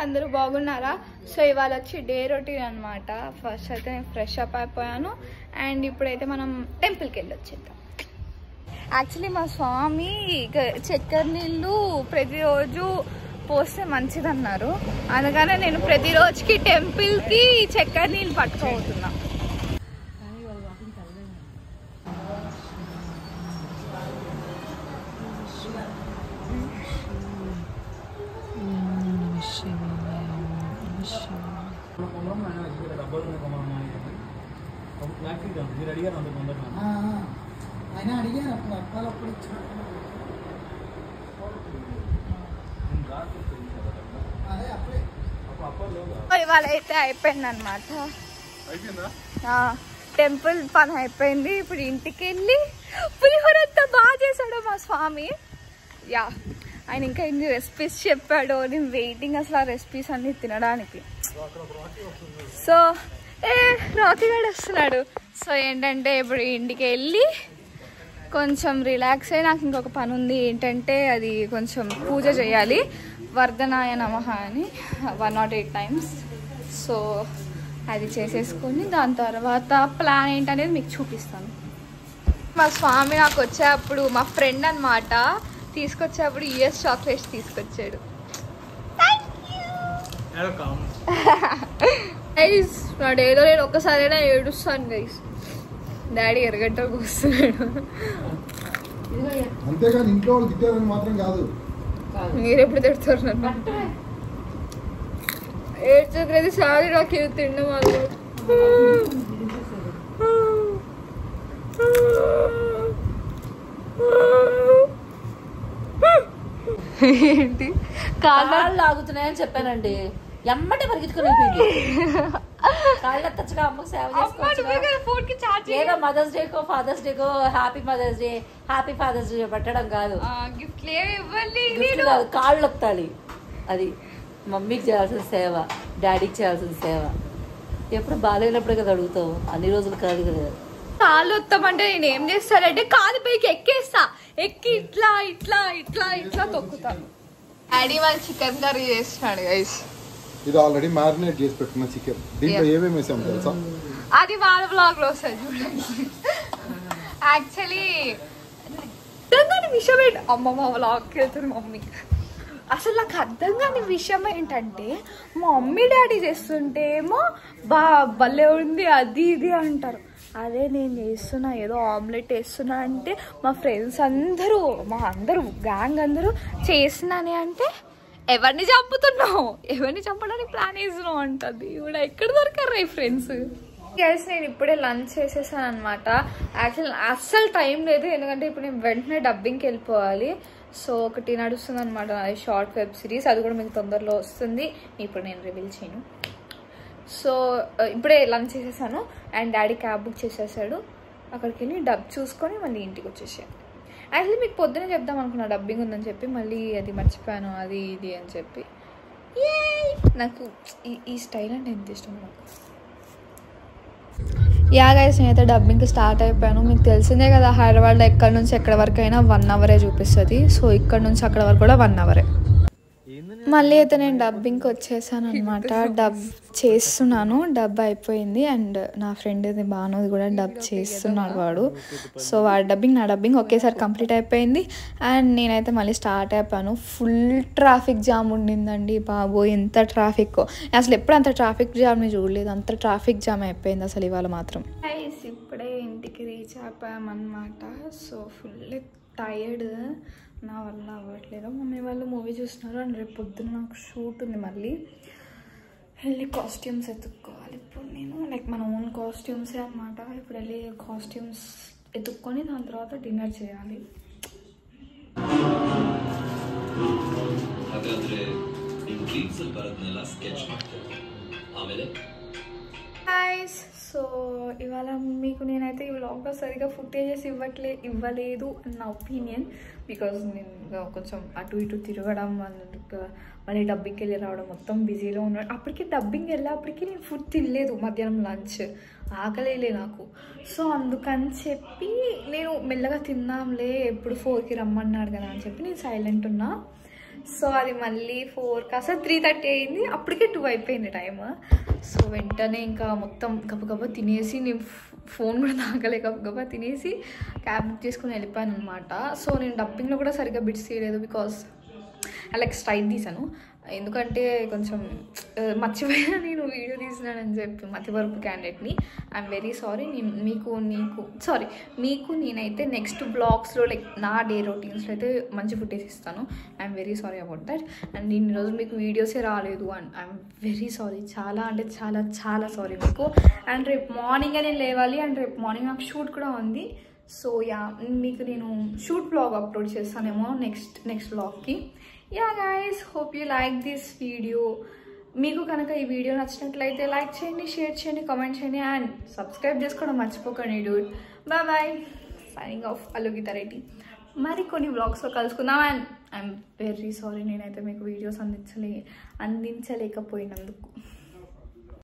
అందరూ బాగున్నారా? సో ఇవాళ వచ్చి డే రొటీన్ అనమాట. ఫస్ట్ అయితే నేను ఫ్రెష్ అప్ అయిపోయాను అండ్ ఇప్పుడైతే మనం టెంపుల్కి వెళ్ళి వచ్చేద్దాం. యాక్చువల్లీ మా స్వామి చక్కెర నీళ్ళు ప్రతిరోజు పోస్తే మంచిదన్నారు, అందుకనే నేను ప్రతిరోజుకి టెంపుల్కి చక్కెర నీళ్ళు పట్టుకోబోతున్నా. ఇవాళ అయితే అయిపోయింది అనమాట, టెంపుల్ పని అయిపోయింది. ఇప్పుడు ఇంటికి వెళ్ళి పులిహోర ఎంత బాగా చేశాడో మా స్వామి. యా, ఆయన ఇంకా ఎన్ని రెసిపీస్ చెప్పాడో, నేను వెయిటింగ్ అసలు ఆ రెసిపీస్ అన్ని తినడానికి. సో రాతిగాడు వస్తున్నాడు. సో ఏంటంటే ఇప్పుడు ఇంటికి వెళ్ళి కొంచెం రిలాక్స్ అయ్యి, నాకు ఇంకొక పని ఉంది ఏంటంటే అది కొంచెం పూజ చేయాలి, వర్ధనాయ నమః అని 108 times. సో అది చేసేసుకొని దాని తర్వాత ప్లాన్ ఏంటనేది మీకు చూపిస్తాను. మా స్వామి నాకు వచ్చేటప్పుడు మా ఫ్రెండ్ అనమాట, తీసుకొచ్చేటప్పుడు US చాక్లెట్స్ తీసుకొచ్చాడు. గైస్ వాడు ఏదో నేను ఒక్కసారైనా ఏడుస్తాను గైస్. డాడీ ఎరగడ్డకు వస్తున్నాడు. అంతేగాని ఇంట్లో వాళ్ళు తిట్టారని మాత్రం కాదు. మీరు ఎప్పుడు తిడతారు నన్ను? ఏడ్చక్రది సారి నాకు ఇది తిండం వాళ్ళు. ఏంటి కాళ్ళు లాగుతున్నాయని చెప్పానండి, ఎమ్మటే పరిగెత్తుకుని అయిపోయింది. కాళ్ళు ఎత్తచ్చుగా, అమ్మకు సేవ చేసుకోవచ్చు. ఏదో మదర్స్ డేకో ఫాదర్స్ డేకో happy Mother's Day, happy Father's Day పెట్టడం కాదు, గిఫ్ట్ కాదు, కాళ్ళు ఎత్తాలి. అది మమ్మీకి చేయాల్సిన సేవ, డాడీకి చేయాల్సిన సేవ. ఎప్పుడు బాగాలేనప్పుడే కదా అడుగుతావు, అన్ని రోజులు కాదు కదా. కాళ్ళు వస్తామంటే నేను ఏం చేస్తానంటే కాలు పైకి ఎక్కేస్తా, ఎక్కి ఇట్లా ఇట్లా ఇట్లా ఇట్లా తొక్కుతాను. డాడీ వాళ్ళు చికెన్ కర్రీ చేస్తున్నాడు గైస్. ఇది ఆల్రెడీ మ్యారినేట్ చేసి పెట్టుకున్న చికెన్. దీంట్లో ఏమేమి వేసాము తెలుసా? అది వాళ్ళ బ్లాగ్ లో వస్తుంది చూడండి. యాక్చువల్లీ విషయం ఏంటి, అమ్మ మా బ్లాగ్కి వెళ్తుంది మమ్మీ. అసలు నాకు అర్థం కాని విషయం ఏంటంటే, మా మమ్మీ డాడీ చేస్తుంటే ఏమో భలే ఉంది అది ఇది అంటారు. అదే నేను చేస్తున్నా, ఏదో ఆమ్లెట్ వేస్తున్నా అంటే మా ఫ్రెండ్స్ అందరూ, మా అందరూ గ్యాంగ్ అందరూ చేస్తున్నానే అంటే ఎవరిని చంపుతున్నావు, ఎవరిని చంపడానికి ప్లాన్ వేస్తున్నావు అంటుంది. ఇప్పుడు ఎక్కడ దొరికారు ఈ ఫ్రెండ్స్. గైస్ నేను ఇప్పుడే లంచ్ చేసేసాను అనమాట. యాక్చువల్ అస్సలు టైం లేదు, ఎందుకంటే ఇప్పుడు నేను వెంటనే డబ్బింగ్కి వెళ్ళిపోవాలి. సో ఒకటి నడుస్తుంది అనమాట షార్ట్ వెబ్ సిరీస్, అది కూడా మీకు తొందరలో వస్తుంది, ఇప్పుడు నేను రివీల్ చేయను. సో ఇప్పుడే లంచ్ చేసేసాను అండ్ డాడీ క్యాబ్ బుక్ చేసేసాడు. అక్కడికి వెళ్ళి డబ్ చూసుకొని మళ్ళీ ఇంటికి వచ్చేసాను. యాక్చువల్లీ మీకు పొద్దునే చెప్దాం అనుకున్నా డబ్బింగ్ ఉందని చెప్పి, మళ్ళీ అది మర్చిపోయాను, అది ఇది అని చెప్పి. నాకు ఈ స్టైల్ అంటే ఎంత ఇష్టం నాకు. యా గైస్ నేనైతే డబ్బింగ్కి స్టార్ట్ అయిపోయాను. మీకు తెలిసిందే కదా హైదరాబాద్లో ఎక్కడి నుంచి ఎక్కడి వరకు అయినా 1 hour చూపిస్తుంది. సో ఇక్కడ నుంచి అక్కడ వరకు కూడా 1 hour. మళ్ళీ అయితే నేను డబ్బింగ్కి వచ్చేసాను అనమాట. డబ్ చేస్తున్నాను, డబ్ అయిపోయింది అండ్ నా ఫ్రెండ్ ఇది బానోది కూడా డబ్ చేస్తున్నాడు వాడు. సో వాడి డబ్బింగ్ నా డబ్బింగ్ ఒకేసారి కంప్లీట్ అయిపోయింది అండ్ నేనైతే మళ్ళీ స్టార్ట్ అయిపోయాను. ఫుల్ ట్రాఫిక్ జామ్ ఉండిందండి బాబో, ఎంత ట్రాఫిక్, అసలు ఎప్పుడు అంత ట్రాఫిక్ జామ్ని చూడలేదు, అంత ట్రాఫిక్ జామ్ అయిపోయింది అసలు ఇవాళ మాత్రం. ఇప్పుడే ఇంటికి రీచ్ అయిపోయామన్నమాట. సో ఫుల్ టైర్డ్, నా వల్ల అవ్వట్లేదు. మమ్మీ వాళ్ళు మూవీ చూస్తున్నారు అండ్ రేపు పొద్దున్న నాకు షూట్ ఉంది, మళ్ళీ వెళ్ళి కాస్ట్యూమ్స్ ఎత్తుక్కోవాలి. ఇప్పుడు నేను లైక్ మన ఓన్ కాస్ట్యూమ్సే అనమాట. ఇప్పుడు వెళ్ళి కాస్ట్యూమ్స్ ఎత్తుక్కొని దాని తర్వాత డిన్నర్ చేయాలి. గైస్ సో ఇవాళ మీకు నేనైతే ఈ వ్లాగ్లో సరిగా ఫుటేజెస్ ఇవ్వలేదు అని నా ఒపీనియన్. బికాజ్ నేను కొంచెం అటు ఇటు తిరగడం, మళ్ళీ డబ్బింగ్కి వెళ్ళి రావడం, మొత్తం బిజీలో ఉన్నాడు. అప్పటికి డబ్బింగ్ వెళ్ళేప్పటికీ నేను ఫుడ్ తినలేదు, మధ్యాహ్నం లంచ్ ఆకలేలే నాకు. సో అందుకని చెప్పి నేను మెల్లగా తిందాంలే, ఎప్పుడు 4కి రమ్మన్నాడు కదా అని చెప్పి నేను సైలెంట్ ఉన్నా. సో అది మళ్ళీ 4 కాస్త 3:30 అయింది, అప్పటికే 2 అయిపోయింది టైమ్. సో వెంటనే ఇంకా మొత్తం గబగబా తినేసి, నేను ఫోన్ కూడా తాగలే, గబగబా తినేసి క్యాబ్ బుక్ చేసుకుని వెళ్ళిపోయాను అనమాట. సో నేను డబ్బింగ్లో కూడా సరిగ్గా బిట్స్ తీయలేదు, బికాస్ లైక్ స్ట్రైట్ తీసాను. ఎందుకంటే కొంచెం మర్చిపోయినా నేను వీడియో తీసినానని చెప్పి మతివరపు క్యాండిడేట్ని. I'm very sorry. మీకు నేనైతే నెక్స్ట్ బ్లాగ్స్లో లైక్ నా డే రొటీన్స్లో అయితే మంచి ఫుటేజ్ ఇస్తాను. I'm very sorry about that. And నేను ఈరోజు మీకు వీడియోసే రాలేదు అండ్ ఐఎమ్ వెరీ సారీ, చాలా అంటే చాలా చాలా సారీ మీకు. అండ్ రేపు మార్నింగే నేను లేవాలి, అండ్ రేపు మార్నింగ్ నాకు షూట్ కూడా ఉంది. సో యా, మీకు నేను షూట్ బ్లాగ్ అప్లోడ్ చేస్తానేమో నెక్స్ట్ బ్లాగ్కి. Yeah guys, hope you like this video. మీకు కనుక ఈ వీడియో నచ్చినట్లయితే లైక్ చేయండి, షేర్ చేయండి, కామెంట్ చేయండి అండ్ సబ్స్క్రైబ్ చేసుకోవడం మర్చిపోకండి dude. Bye bye, signing off Allu Geetha Reddy. మరి కొన్ని బ్లాగ్స్లో కలుసుకుందాం. అండ్ ఐఎమ్ వెరీ సారీ, నేనైతే మీకు వీడియోస్ అందించలేకపోయినందుకు.